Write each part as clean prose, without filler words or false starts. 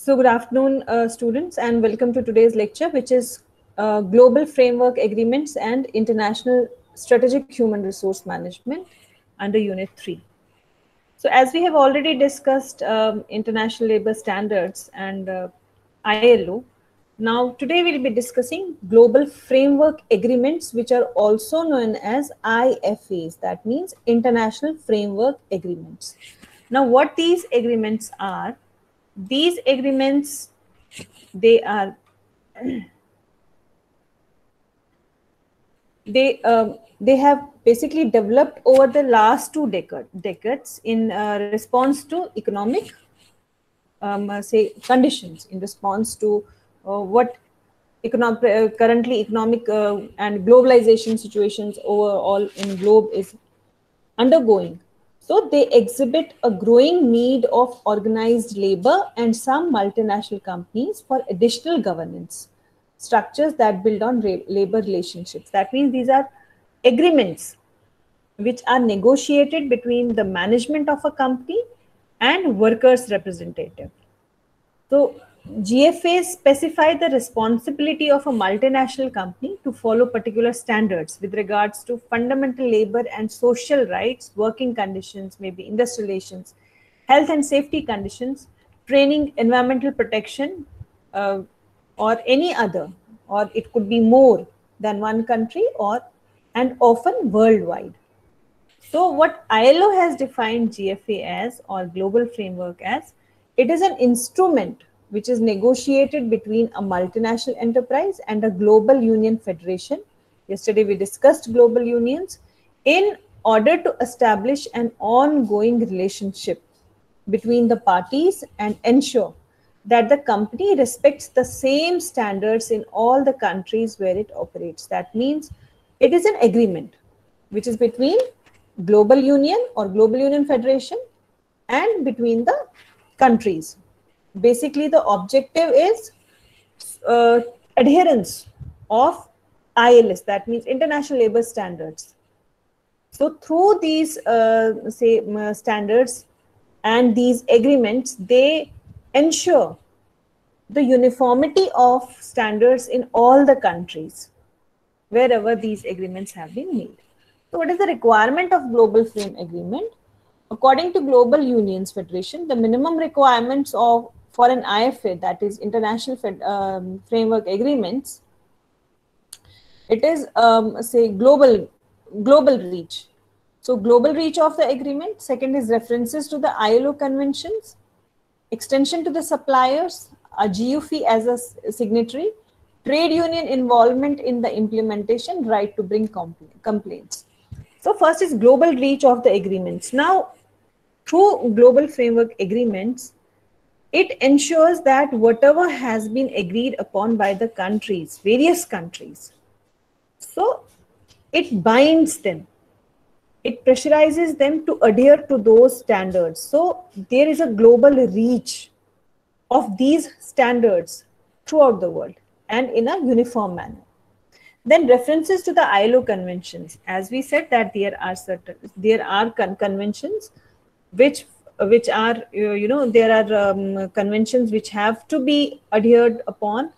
So good afternoon, students, and welcome to today's lecture, which is Global Framework Agreements and International Strategic Human Resource Management under Unit 3. So as we have already discussed international labor standards and ILO, now today we'll be discussing Global Framework Agreements, which are also known as IFAs, that means International Framework Agreements. Now what these agreements are, these agreements, they are they have basically developed over the last two decades in response to economic say conditions, in response to what currently economic and globalization situations overall in globe is undergoing. So they exhibit a growing need of organized labor and some multinational companies for additional governance structures that build on labor relationships. That means these are agreements which are negotiated between the management of a company and workers' representative. So GFAs specify the responsibility of a multinational company to follow particular standards with regards to fundamental labor and social rights, working conditions, maybe industrial relations, health and safety conditions, training, environmental protection, or any other, or it could be more than one country and often worldwide. So what ILO has defined GFA as, or global framework as, it is an instrument which is negotiated between a multinational enterprise and a global union federation. Yesterday we discussed global unions in order to establish an ongoing relationship between the parties and ensure that the company respects the same standards in all the countries where it operates. That means it is an agreement which is between global union or global union federation and between the countries. Basically the objective is adherence of ILS, that means international labor standards. So through these standards and these agreements, they ensure the uniformity of standards in all the countries wherever these agreements have been made. So what is the requirement of global frame agreement? According to Global Unions Federation, the minimum requirements for an IFA, that is International Framework Agreements, it is say global reach. So global reach of the agreement. Second is references to the ILO conventions, extension to the suppliers, a GUFI as a signatory, trade union involvement in the implementation, right to bring complaints. So first is global reach of the agreements. Now, through global framework agreements, it ensures that whatever has been agreed upon by the countries, various countries, so it binds them. It pressurizes them to adhere to those standards. So there is a global reach of these standards throughout the world and in a uniform manner. Then references to the ILO conventions. As we said that there are conventions which are, there are conventions which have to be adhered upon,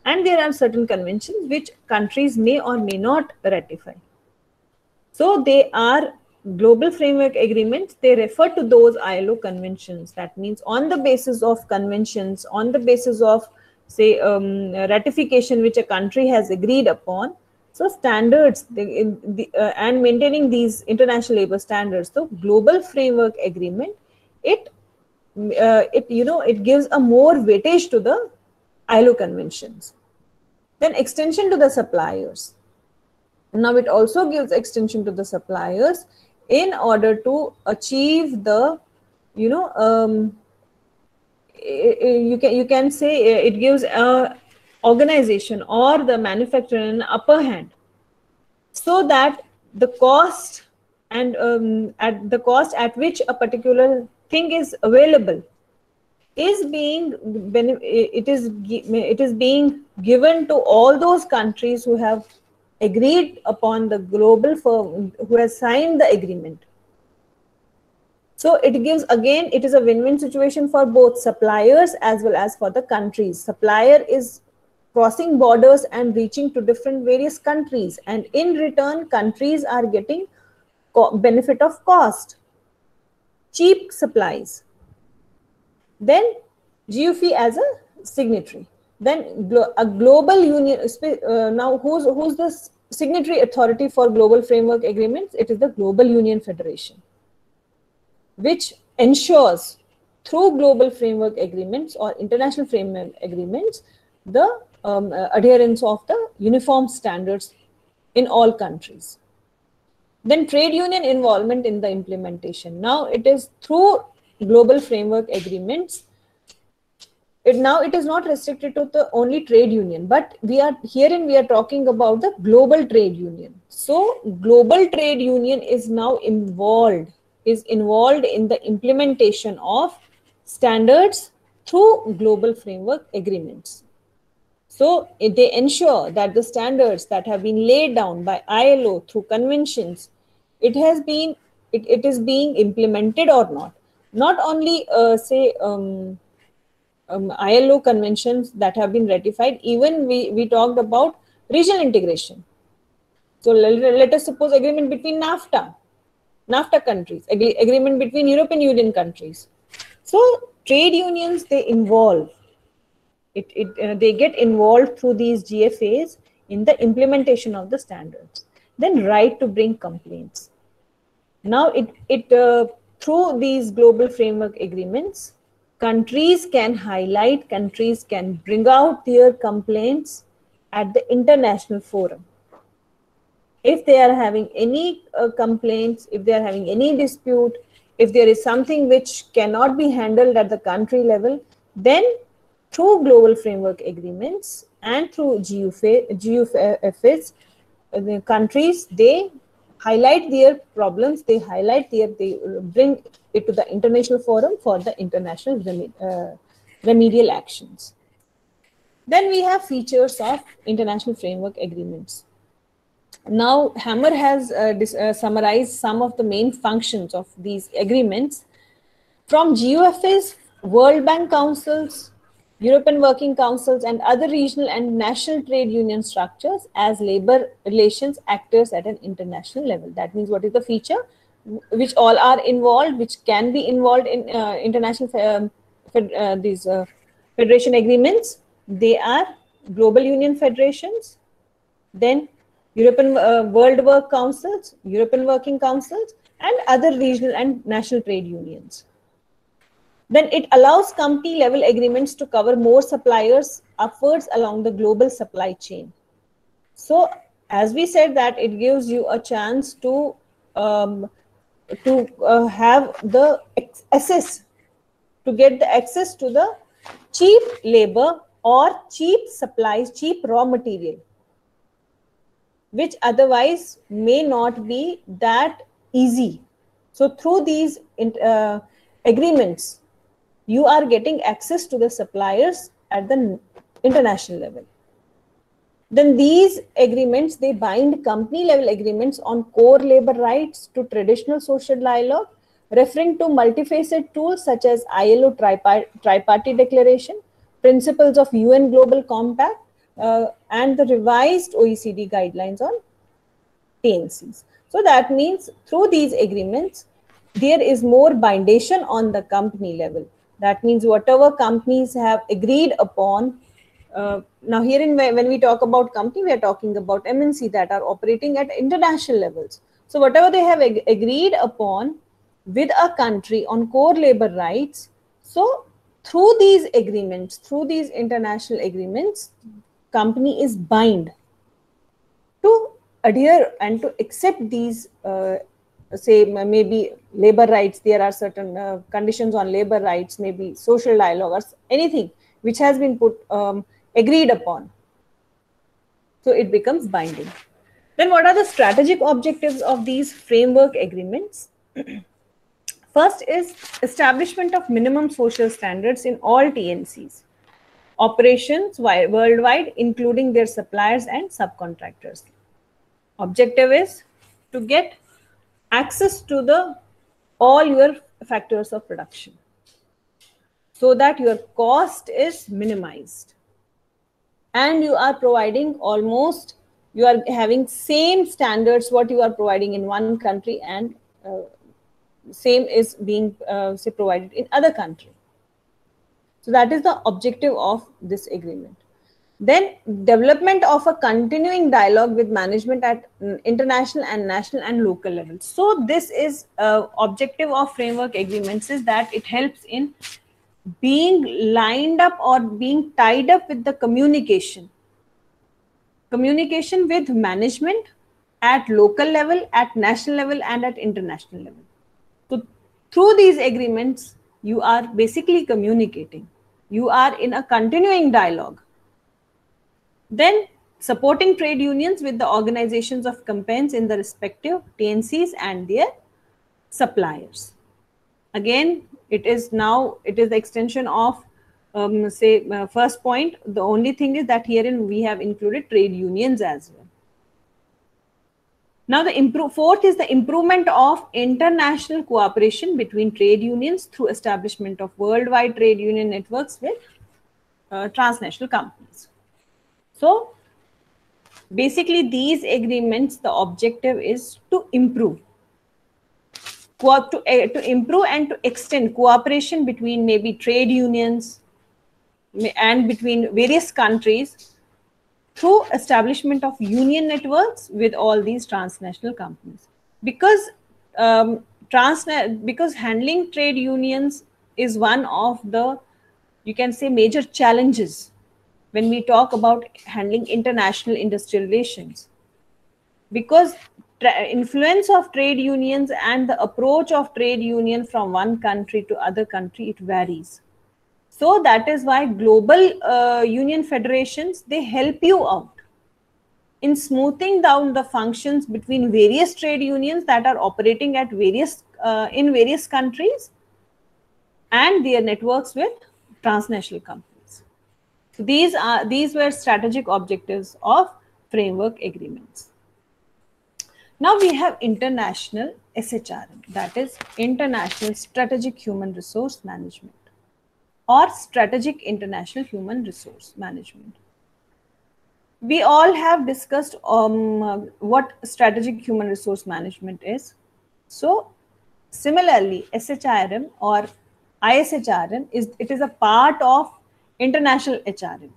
and there are certain conventions which countries may or may not ratify. So they are global framework agreements. They refer to those ILO conventions. That means on the basis of conventions, on the basis of say ratification which a country has agreed upon, so standards and maintaining these international labor standards. So global framework agreement, it gives a more weightage to the ILO conventions. Then extension to the suppliers. Now it also gives extension to the suppliers in order to achieve the, you can say it gives a organization or the manufacturer an upper hand, so that the cost and at which a particular thing is available is being given to all those countries who have agreed upon the global firm, who has signed the agreement. So it gives, again, it is a win-win situation for both suppliers as well as for the countries. Supplier is crossing borders and reaching to different various countries, and in return countries are getting benefit of cost, cheap supplies. Then GUFE as a signatory. Then a global union. Now who's the signatory authority for global framework agreements? It is the Global Union Federation, which ensures through global framework agreements or international framework agreements the adherence of the uniform standards in all countries. Then trade union involvement in the implementation. Now it is through global framework agreements. Now it is not restricted to the only trade union, but we are talking about the global trade union. So global trade union is now involved in the implementation of standards through global framework agreements. So they ensure that the standards that have been laid down by ILO through conventions, it is being implemented or not. Not only ILO conventions that have been ratified, even we talked about regional integration. So let us suppose agreement between NAFTA countries, agreement between European Union countries. So trade unions, they involve, they get involved through these GFAs in the implementation of the standards. Then right to bring complaints. Now through these global framework agreements, countries can bring out their complaints at the international forum. If they are having any complaints, if they are having any dispute, if there is something which cannot be handled at the country level, then through global framework agreements and through GUFs, the countries, they highlight their problems, they bring it to the international forum for the international remedial actions. Then we have features of international framework agreements. Now, Hammer has summarized some of the main functions of these agreements. From GUFs, World Bank Councils, European Working Councils, and other regional and national trade union structures as labor relations actors at an international level. That means, what is the feature? Which all are involved, which can be involved in international federation agreements. They are global union federations, then European World Work Councils, European Working Councils, and other regional and national trade unions. Then it allows company level agreements to cover more suppliers upwards along the global supply chain. So as we said, that it gives you a chance to have the access, to get the access to the cheap labor or cheap supplies, cheap raw material, which otherwise may not be that easy. So through these agreements, you are getting access to the suppliers at the international level. Then these agreements, they bind company level agreements on core labor rights to traditional social dialogue, referring to multifaceted tools such as ILO Tripartite Declaration, principles of UN Global Compact, and the revised OECD guidelines on TNCs. So that means through these agreements, there is more bindation on the company level. That means whatever companies have agreed upon. Now when we talk about company, we are talking about MNC that are operating at international levels. So whatever they have agreed upon with a country on core labor rights, so through these agreements, through these international agreements, company is bound to adhere and to accept these, say maybe labor rights. There are certain conditions on labor rights, maybe social dialogue or anything which has been agreed upon. So it becomes binding. Then what are the strategic objectives of these framework agreements? First is establishment of minimum social standards in all TNCs, operations worldwide, including their suppliers and subcontractors. Objective is to get access to all your factors of production, so that your cost is minimized and you are providing almost, you are having same standards what you are providing in one country and same is being say provided in other country. So that is the objective of this agreement. Then development of a continuing dialogue with management at international and national and local levels. So this is objective of framework agreements, is that it helps in being lined up or being tied up with the communication with management at local level, at national level and at international level. So through these agreements, you are basically communicating. You are in a continuing dialogue. Then supporting trade unions with the organizations of campaigns in the respective TNCs and their suppliers. Again, it is the extension of first point. The only thing is that herein we have included trade unions as well. Now, fourth is the improvement of international cooperation between trade unions through establishment of worldwide trade union networks with transnational companies. So, basically, these agreements, the objective is to improve. To improve and to extend cooperation between maybe trade unions and between various countries through establishment of union networks with all these transnational companies. Because because handling trade unions is one of the, you can say, major challenges when we talk about handling international industrial relations. Because influence of trade unions and the approach of trade union from one country to other country, it varies. So that is why global union federations, they help you out in smoothing down the functions between various trade unions that are operating at in various countries and their networks with transnational companies. So these were strategic objectives of framework agreements. Now we have international SHRM, that is International Strategic Human Resource Management, or Strategic International Human Resource Management. We all have discussed what Strategic Human Resource Management is. So similarly, SHRM or ISHRM is a part of international HRM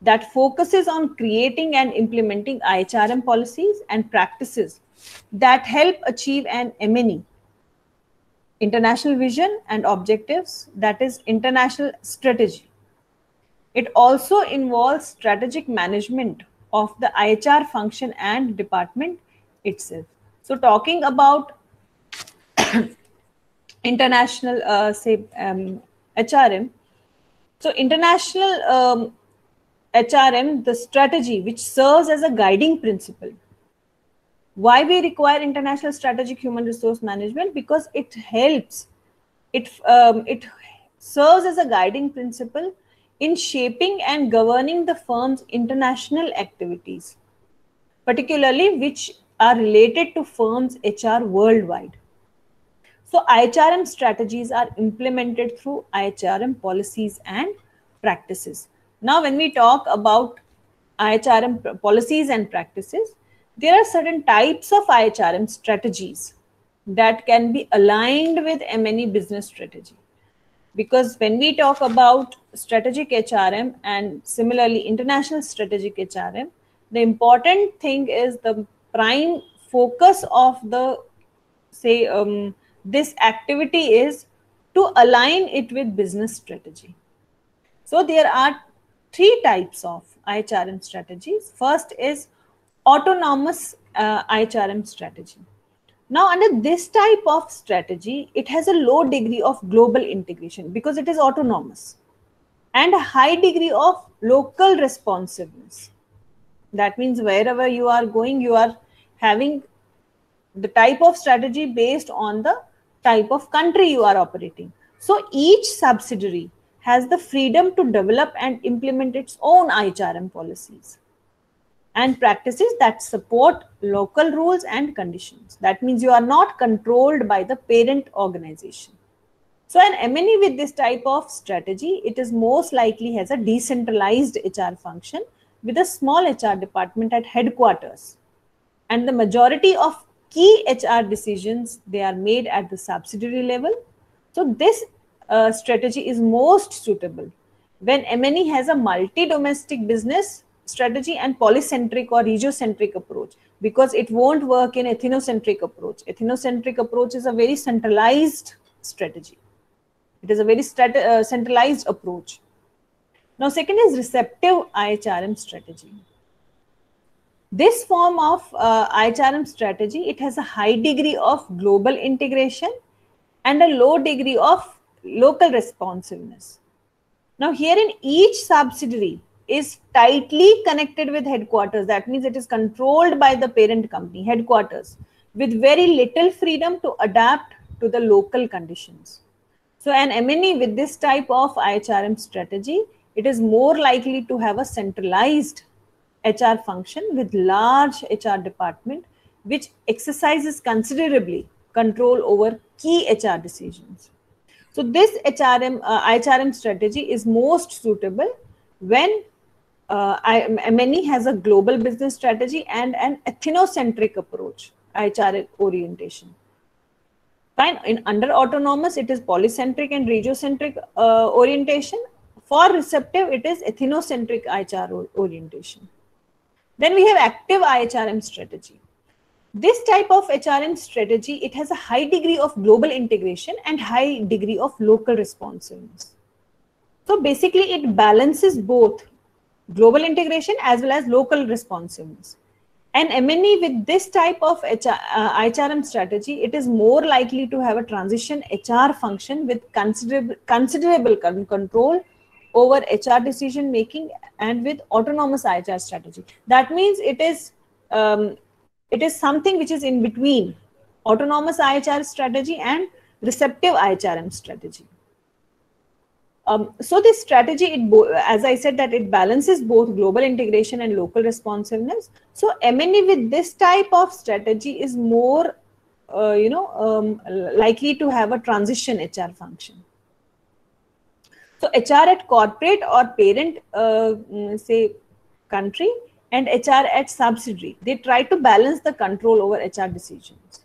that focuses on creating and implementing IHRM policies and practices that help achieve an MNE, international vision and objectives, that is international strategy. It also involves strategic management of the IHR function and department itself. So talking about international HRM, so international HRM, the strategy which serves as a guiding principle. Why we require international strategic human resource management? Because it helps, it serves as a guiding principle in shaping and governing the firm's international activities, particularly which are related to firms' HR worldwide. So IHRM strategies are implemented through IHRM policies and practices. Now, when we talk about IHRM policies and practices, there are certain types of IHRM strategies that can be aligned with MNE business strategy. Because when we talk about strategic HRM and similarly international strategic HRM, the important thing is the prime focus of the, this activity is to align it with business strategy. So there are three types of IHRM strategies. First is autonomous IHRM strategy. Now, under this type of strategy, it has a low degree of global integration because it is autonomous, and a high degree of local responsiveness. That means wherever you are going, you are having the type of strategy based on the type of country you are operating. So each subsidiary has the freedom to develop and implement its own IHRM policies and practices that support local rules and conditions. That means you are not controlled by the parent organization. So an M&E with this type of strategy, it is most likely has a decentralized HR function with a small HR department at headquarters. And the majority of key HR decisions, they are made at the subsidiary level. So this strategy is most suitable when M&E has a multi-domestic business strategy and polycentric or regiocentric approach, because it won't work in ethnocentric approach. Ethnocentric approach is a very centralized strategy. It is a very centralized approach. Now, second is receptive IHRM strategy. This form of IHRM strategy, it has a high degree of global integration and a low degree of local responsiveness. Now, herein each subsidiary is tightly connected with headquarters. That means it is controlled by the parent company, headquarters, with very little freedom to adapt to the local conditions. So an M&E with this type of IHRM strategy, it is more likely to have a centralized HR function with large HR department, which exercises considerably control over key HR decisions. So this IHRM strategy is most suitable when M&E has a global business strategy and an ethnocentric approach, HR orientation. Fine. Under autonomous, it is polycentric and regiocentric orientation. For receptive, it is ethnocentric HR orientation. Then we have active IHRM strategy. This type of HRM strategy, it has a high degree of global integration and high degree of local responsiveness. So basically, it balances both global integration as well as local responsiveness. And M&E with this type of IHRM strategy, it is more likely to have a transition HR function with considerable control over HR decision making and with autonomous IHR strategy. That means it is something which is in between autonomous IHR strategy and receptive IHRM strategy. So this strategy, as I said, that it balances both global integration and local responsiveness. So M&E with this type of strategy is more, likely to have a transition HR function. So HR at corporate or parent, say, country, and HR at subsidiary, they try to balance the control over HR decisions.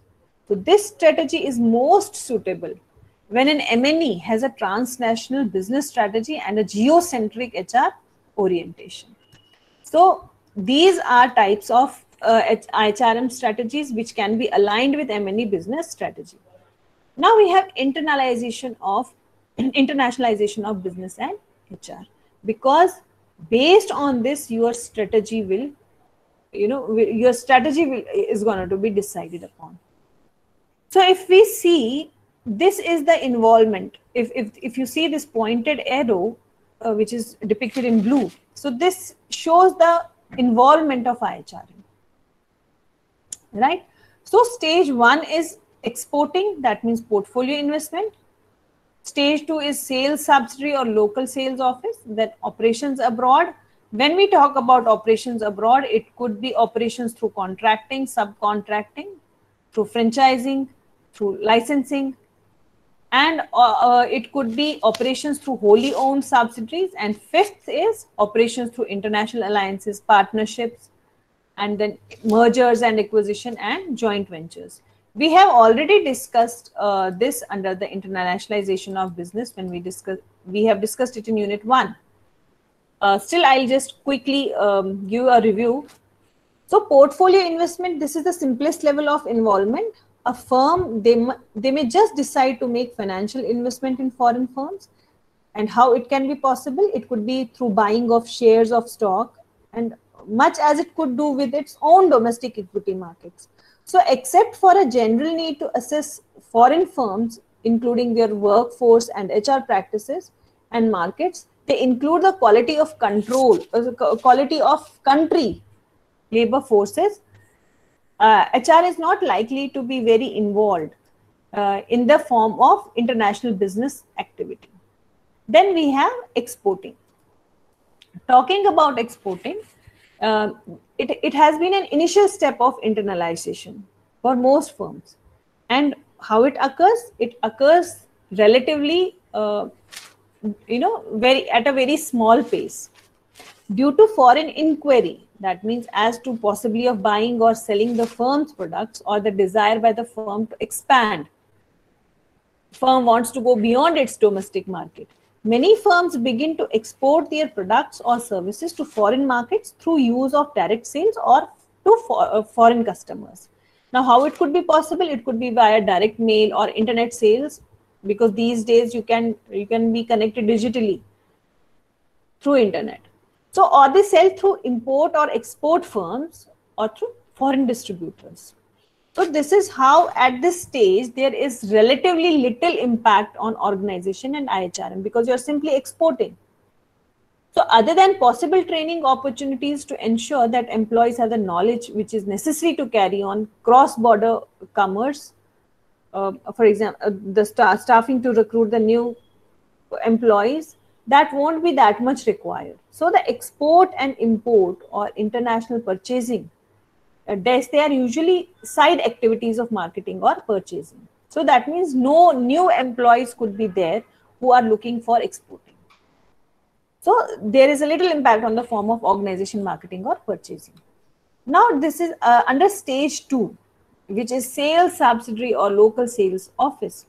So this strategy is most suitable when an M&E has a transnational business strategy and a geocentric HR orientation. So these are types of IHRM strategies which can be aligned with M&E business strategy. Now we have internationalization of business and HR, because based on this, your strategy will, is going to be decided upon. So if we see, this is the involvement. If you see this pointed arrow, which is depicted in blue, so this shows the involvement of IHRM, right? So stage 1 is exporting, that means portfolio investment. Stage 2 is sales subsidiary or local sales office, then operations abroad. When we talk about operations abroad, it could be operations through contracting, subcontracting, through franchising, through licensing, and it could be operations through wholly owned subsidiaries. And fifth is operations through international alliances, partnerships, and then mergers and acquisition and joint ventures. We have already discussed this under the internationalization of business when we have discussed it in unit 1. Still, I'll just quickly give a review. So portfolio investment, this is the simplest level of involvement. A firm, they may just decide to make financial investment in foreign firms. And how it can be possible? It could be through buying of shares of stock, and much as it could do with its own domestic equity markets. So except for a general need to assess foreign firms, including their workforce and HR practices and markets, they include the quality of control, quality of country labor forces. HR is not likely to be very involved in the form of international business activity. Then we have exporting. Talking about exporting, it has been an initial step of internalization for most firms. And how it occurs? It occurs relatively, very at a very small pace. Due to foreign inquiry, that means as to possibly of buying or selling the firm's products, or the desire by the firm to expand, firm wants to go beyond its domestic market. Many firms begin to export their products or services to foreign markets through use of direct sales or to foreign customers. Now, how it could be possible? It could be via direct mail or internet sales, because these days you can be connected digitally through internet. So, or they sell through import or export firms or through foreign distributors. So this is how at this stage there is relatively little impact on organization and IHRM, because you're simply exporting. So other than possible training opportunities to ensure that employees have the knowledge which is necessary to carry on cross-border commerce, for example, the staffing to recruit the new employees, that won't be that much required. So the export and import or international purchasing, they are usually side activities of marketing or purchasing. So that means no new employees could be there who are looking for exporting. So there is a little impact on the form of organization, marketing or purchasing. Now this is under stage 2, which is sales subsidiary or local sales office.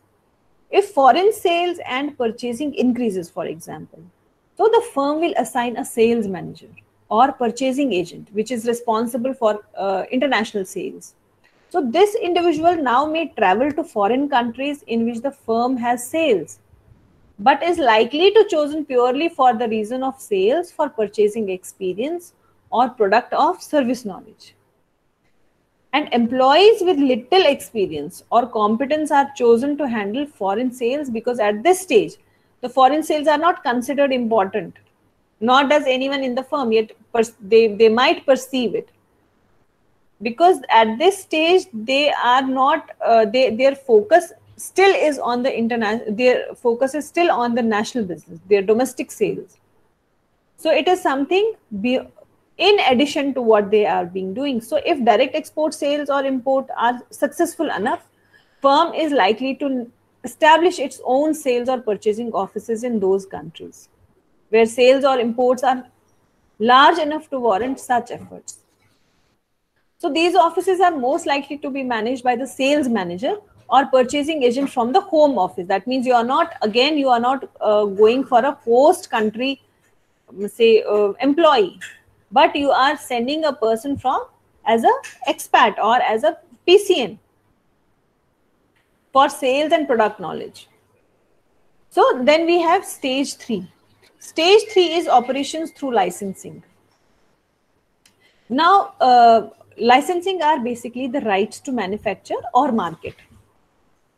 If foreign sales and purchasing increases, for example, so the firm will assign a sales manager or purchasing agent, which is responsible for international sales. So this individual now may travel to foreign countries in which the firm has sales, but is likely to chosen purely for the reason of sales, for purchasing experience or product of service knowledge. And employees with little experience or competence are chosen to handle foreign sales, because at this stage, the foreign sales are not considered important, nor does anyone in the firm, yet they might perceive it. Because at this stage, they are not, their focus still is on the international, their focus is still on the national business, their domestic sales. So it is something in addition to what they are being doing. So if direct export sales or import are successful enough, firm is likely to establish its own sales or purchasing offices in those countries where sales or imports are large enough to warrant such efforts. So these offices are most likely to be managed by the sales manager or purchasing agent from the home office. That means you are not going for a host country, say employee, but you are sending a person from as a expat or as a PCN for sales and product knowledge. So then we have stage 3. Stage 3 is operations through licensing. Now, licensing are basically the rights to manufacture or market.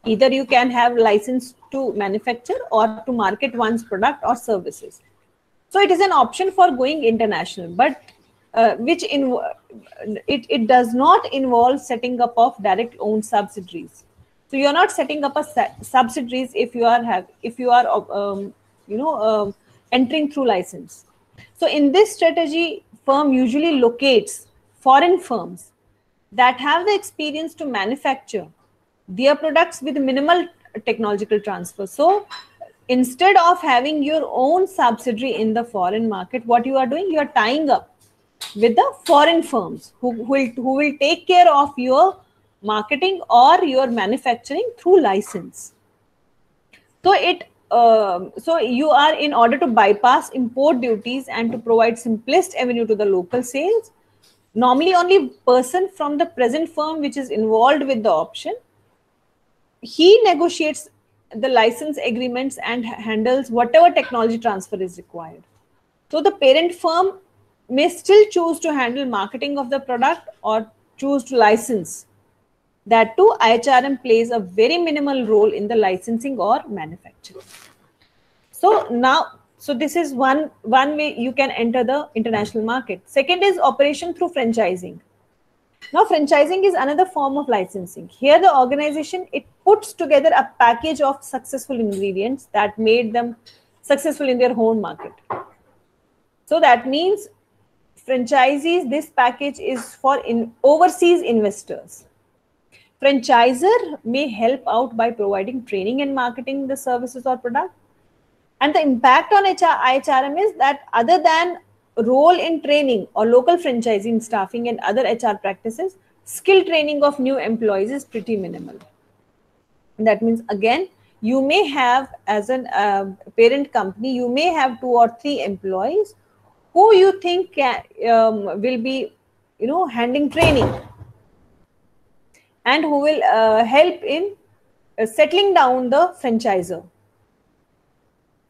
Either you can have license to manufacture or to market one's product or services. So it is an option for going international, but it does not involve setting up of direct owned subsidiaries. So you are not setting up a subsidiaries if you are entering through license. So in this strategy, firm usually locates foreign firms that have the experience to manufacture their products with minimal technological transfer. So instead of having your own subsidiary in the foreign market, what you are doing, you are tying up with the foreign firms who will take care of your marketing or your manufacturing through license. So you are, in order to bypass import duties and to provide simplest avenue to the local sales, normally only person from the present firm which is involved with the option, he negotiates the license agreements and handles whatever technology transfer is required. So the parent firm may still choose to handle marketing of the product or choose to license. That too, IHRM plays a very minimal role in the licensing or manufacturing. So this is one way you can enter the international market. Second is operation through franchising. Now, franchising is another form of licensing. Here, the organization, it puts together a package of successful ingredients that made them successful in their home market. So that means franchisees, this package is for overseas investors. Franchisor may help out by providing training and marketing the services or product. And the impact on IHRM is that other than role in training or local franchising, staffing and other HR practices, skill training of new employees is pretty minimal. And that means, again, you may have, as a parent company, you may have 2 or 3 employees who you think will be, handling training and who will help in settling down the franchisor.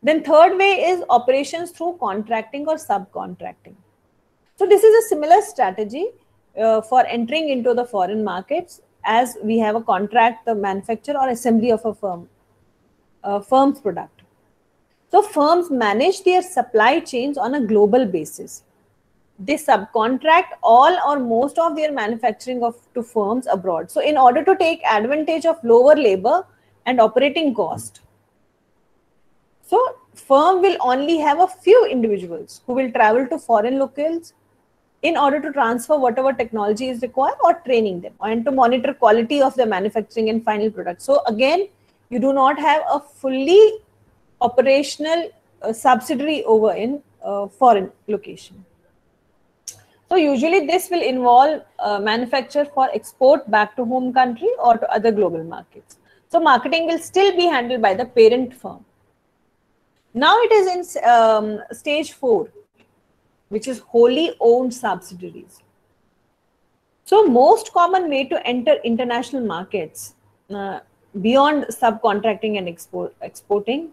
Then third way is operations through contracting or subcontracting. So this is a similar strategy for entering into the foreign markets, as we have a contract the manufacture or assembly of a firm's product. So firms manage their supply chains on a global basis. They subcontract all or most of their manufacturing to firms abroad. So in order to take advantage of lower labor and operating cost, so firm will only have a few individuals who will travel to foreign locales in order to transfer whatever technology is required or training them and to monitor quality of the manufacturing and final product. So again, you do not have a fully operational subsidiary over in foreign location. So usually this will involve manufacture for export back to home country or to other global markets. So marketing will still be handled by the parent firm. Now it is in stage 4, which is wholly owned subsidiaries. So most common way to enter international markets beyond subcontracting and exporting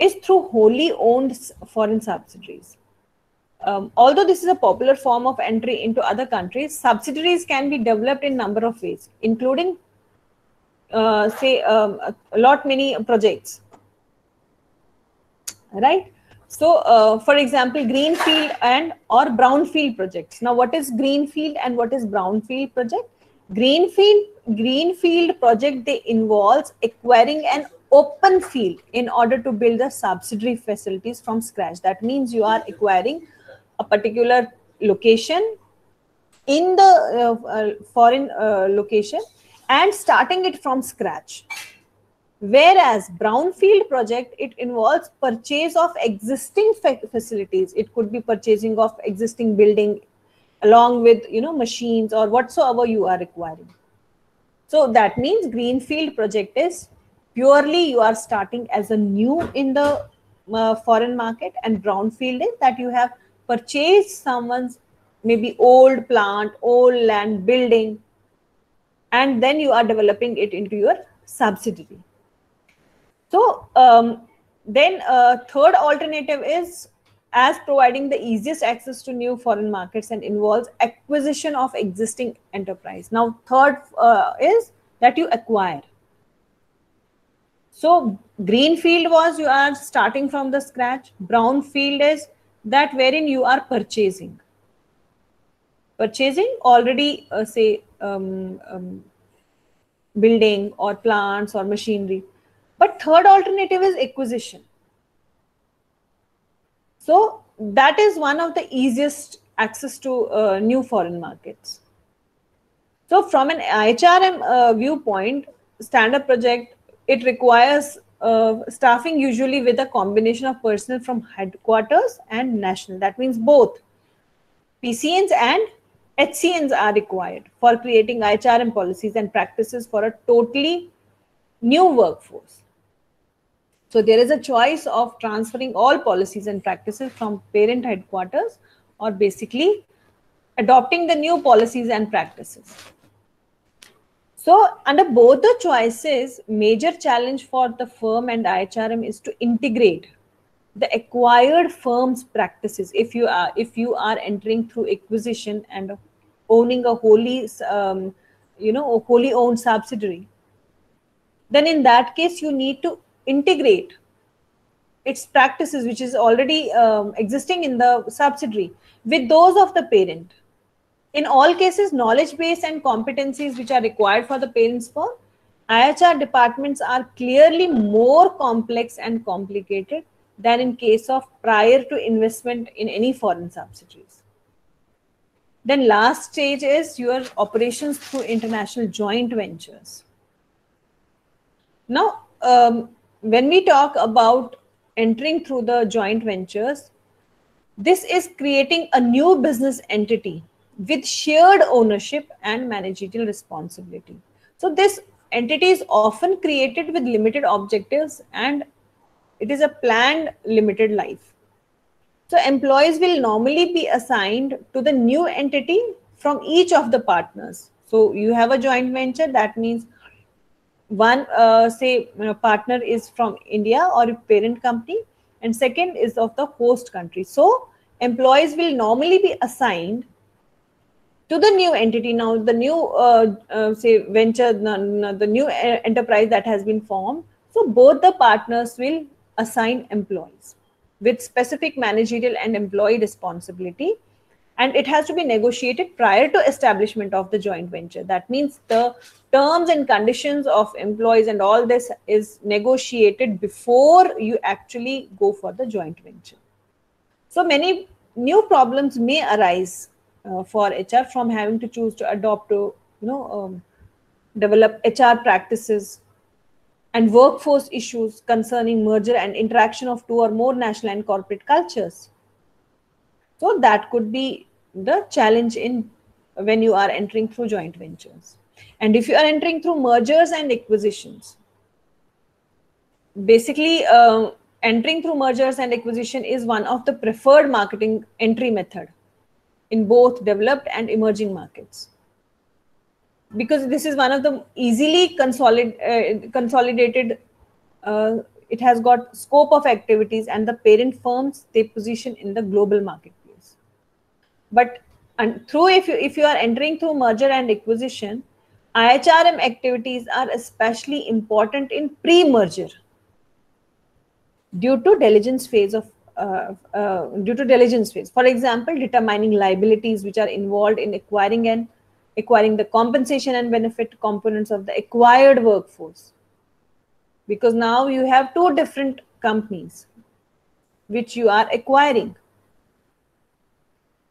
is through wholly owned foreign subsidiaries. Although this is a popular form of entry into other countries, subsidiaries can be developed in a number of ways, including many projects, right? So for example, greenfield or brownfield projects. Now what is greenfield and what is brownfield project? Greenfield project, they involves acquiring an open field in order to build the subsidiary facilities from scratch. That means you are acquiring a particular location in the foreign location and starting it from scratch. Whereas brownfield project, it involves purchase of existing facilities. It could be purchasing of existing building along with machines or whatsoever you are requiring. So that means greenfield project is purely you are starting as a new in the foreign market, and brownfield is that you have purchased someone's maybe old plant, old land, building, and then you are developing it into your subsidiary. So then third alternative is as providing the easiest access to new foreign markets and involves acquisition of existing enterprise. Now third is that you acquire. So greenfield was you are starting from the scratch. Brownfield is that wherein you are purchasing already building or plants or machinery. But third alternative is acquisition. So that is one of the easiest access to new foreign markets. So from an IHRM viewpoint, standard project, it requires staffing usually with a combination of personnel from headquarters and national. That means both PCNs and HCNs are required for creating IHRM policies and practices for a totally new workforce. So there is a choice of transferring all policies and practices from parent headquarters or basically adopting the new policies and practices. So under both the choices, major challenge for the firm and IHRM is to integrate the acquired firm's practices. If you are entering through acquisition and owning a wholly owned subsidiary, then in that case you need to integrate its practices which is already existing in the subsidiary with those of the parent. In all cases, knowledge base and competencies which are required for the parent's firm, IHR departments are clearly more complex and complicated than in case of prior to investment in any foreign subsidiaries. Then last stage is your operations through international joint ventures. Now, when we talk about entering through the joint ventures, this is creating a new business entity with shared ownership and managerial responsibility. So this entity is often created with limited objectives and it is a planned limited life. So employees will normally be assigned to the new entity from each of the partners. So you have a joint venture, that means one say partner is from India or a parent company, and second is of the host country. So employees will normally be assigned to the new entity. Now the new say venture, the new enterprise that has been formed, so both the partners will assign employees with specific managerial and employee responsibility, and it has to be negotiated prior to establishment of the joint venture. That means the terms and conditions of employees and all this is negotiated before you actually go for the joint venture. So many new problems may arise for HR from having to choose to adopt to develop HR practices and workforce issues concerning merger and interaction of two or more national and corporate cultures. So that could be the challenge in when you are entering through joint ventures. And if you are entering through mergers and acquisitions, basically entering through mergers and acquisition is one of the preferred marketing entry method in both developed and emerging markets, because this is one of the easily consolidated, it has got scope of activities and the parent firms they position in the global marketplace. But and through if you are entering through merger and acquisition, IHRM activities are especially important in pre-merger due to diligence phase of for example, determining liabilities which are involved in acquiring the compensation and benefit components of the acquired workforce, because now you have two different companies which you are acquiring.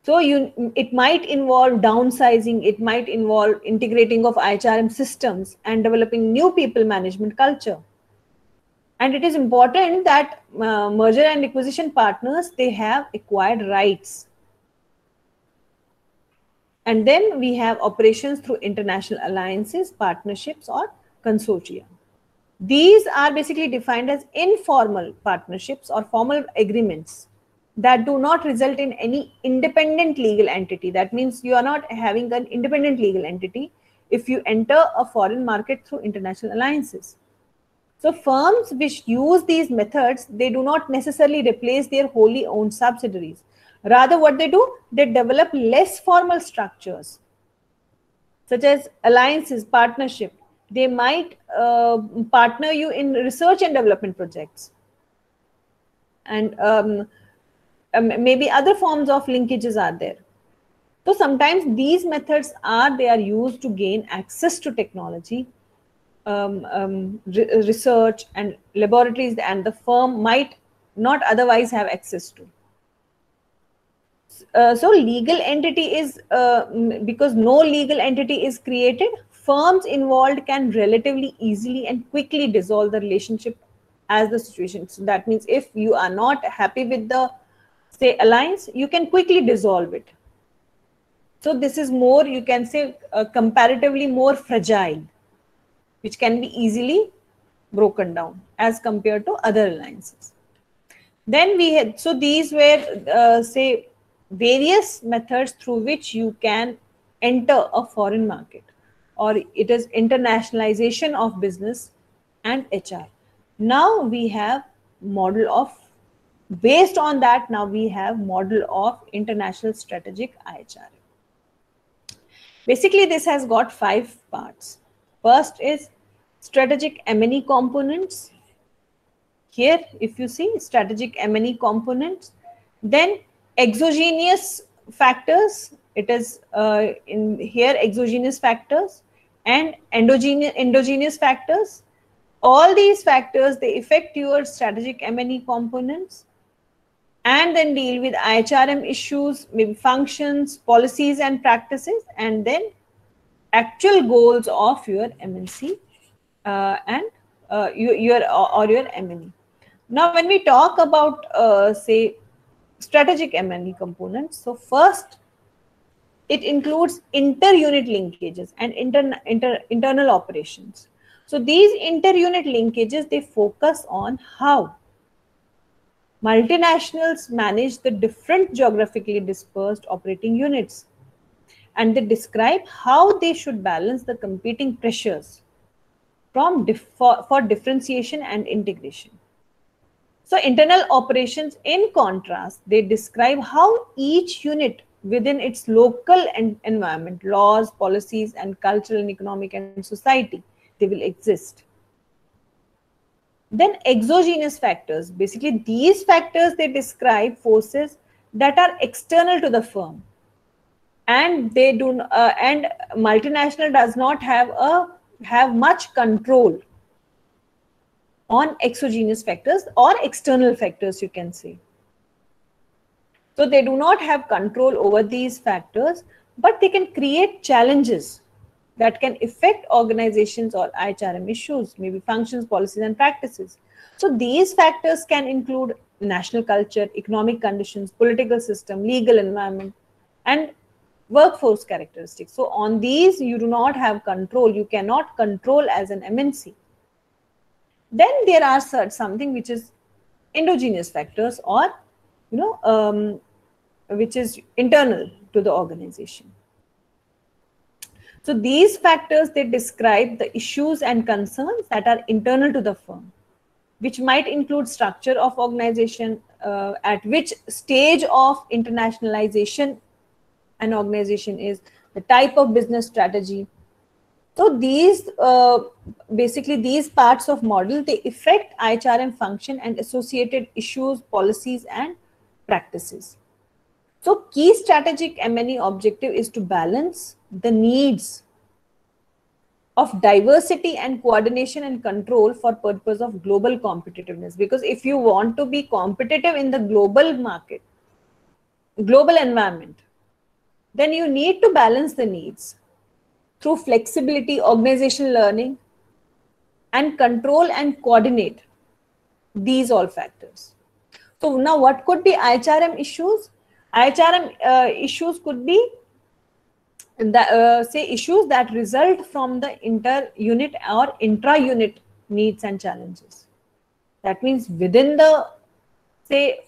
So it might involve downsizing, it might involve integrating of IHRM systems and developing new people management culture. And it is important that merger and acquisition partners, they have acquired rights. And then we have operations through international alliances, partnerships, or consortia. These are basically defined as informal partnerships or formal agreements that do not result in any independent legal entity. That means you are not having an independent legal entity if you enter a foreign market through international alliances. So firms which use these methods, they do not necessarily replace their wholly owned subsidiaries. Rather, what they do, they develop less formal structures, such as alliances, partnership. They might partner you in research and development projects. And maybe other forms of linkages are there. So sometimes these methods are used to gain access to technology, research and laboratories, and the firm might not otherwise have access to. So legal entity is, because no legal entity is created, firms involved can relatively easily and quickly dissolve the relationship as the situation. So that means if you are not happy with the, say, alliance, you can quickly dissolve it. So this is more, you can say, comparatively more fragile, which can be easily broken down as compared to other alliances. Then we had, so these were, say, various methods through which you can enter a foreign market, or it is internationalization of business and HR. Now we have model of, based on that, now we have model of international strategic IHRM. Basically, this has got 5 parts. First is strategic M&E components. Here, if you see strategic M&E components, then exogenous factors, it is in here exogenous factors and endogenous factors. All these factors, they affect your strategic M&E components. and then deal with IHRM issues, maybe functions, policies and practices, and then actual goals of your MNC and your M&E. Now, when we talk about say strategic M&E components, so first it includes inter-unit linkages and internal operations. So these inter-unit linkages, they focus on how multinationals manage the different geographically dispersed operating units, and they describe how they should balance the competing pressures for differentiation and integration. So internal operations, in contrast, they describe how each unit within its local environment, laws, policies, and cultural and economic and society, they will exist. Then exogenous factors, basically these factors, they describe forces that are external to the firm, and they do and multinational does not have much control on exogenous factors or external factors, you can say. So they do not have control over these factors, but they can create challenges that can affect organizations or IHRM issues, maybe functions, policies, and practices. So these factors can include national culture, economic conditions, political system, legal environment, and workforce characteristics. So on these, you do not have control. You cannot control as an MNC. Then there are something which is endogenous factors, or which is internal to the organization. So these factors, they describe the issues and concerns that are internal to the firm, which might include structure of organization, at which stage of internationalization an organization is, the type of business strategy. So these basically these parts of model, they affect IHRM function and associated issues, policies, and practices. So key strategic M&E objective is to balance the needs of diversity and coordination and control for purpose of global competitiveness. Because if you want to be competitive in the global market, global environment, then you need to balance the needs through flexibility, organizational learning, and control and coordinate these all factors. So now what could be IHRM issues? IHRM issues could be say issues that result from the inter-unit or intra-unit needs and challenges. That means within the, say,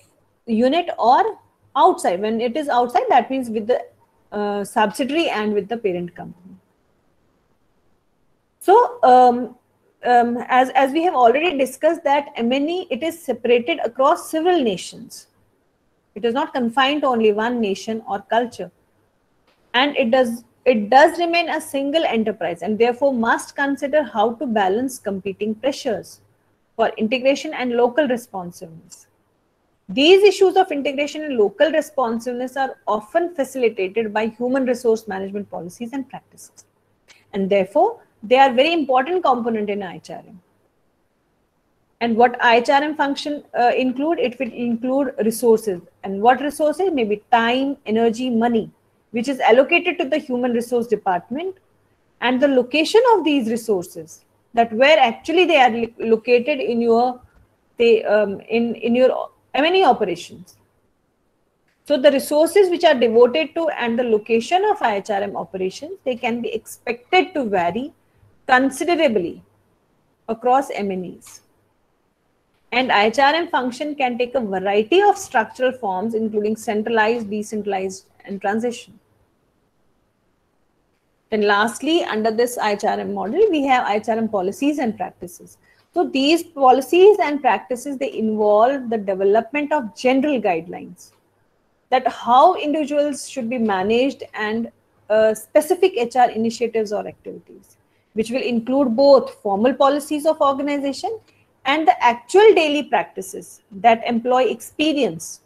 unit or outside. When it is outside, that means with the subsidiary and with the parent company. So as we have already discussed, that M&E, it is separated across several nations. It is not confined to only one nation or culture, and it does remain a single enterprise, and therefore must consider how to balance competing pressures for integration and local responsiveness. These issues of integration and local responsiveness are often facilitated by human resource management policies and practices, and therefore they are very important component in IHRM. And what IHRM function include? It will include resources. And what resources? Maybe time, energy, money, which is allocated to the human resource department, and the location of these resources, that where actually they are located in your, say, in your M&E operations. So the resources which are devoted to and the location of IHRM operations, they can be expected to vary considerably across M&Es. And IHRM function can take a variety of structural forms, including centralized, decentralized, and transition. Then lastly, under this IHRM model, we have IHRM policies and practices. So these policies and practices, they involve the development of general guidelines that how individuals should be managed, and specific HR initiatives or activities, which will include both formal policies of organization and the actual daily practices that employee experience,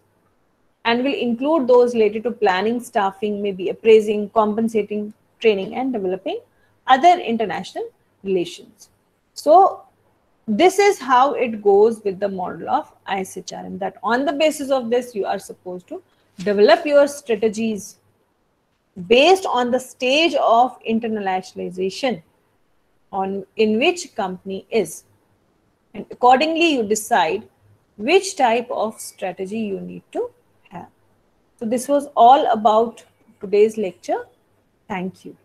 and will include those related to planning, staffing, maybe appraising, compensating, training, and developing other international relations. So this is how it goes with the model of ISHRM, that on the basis of this, you are supposed to develop your strategies based on the stage of internationalization in which company is. And accordingly, you decide which type of strategy you need to have. So this was all about today's lecture. Thank you.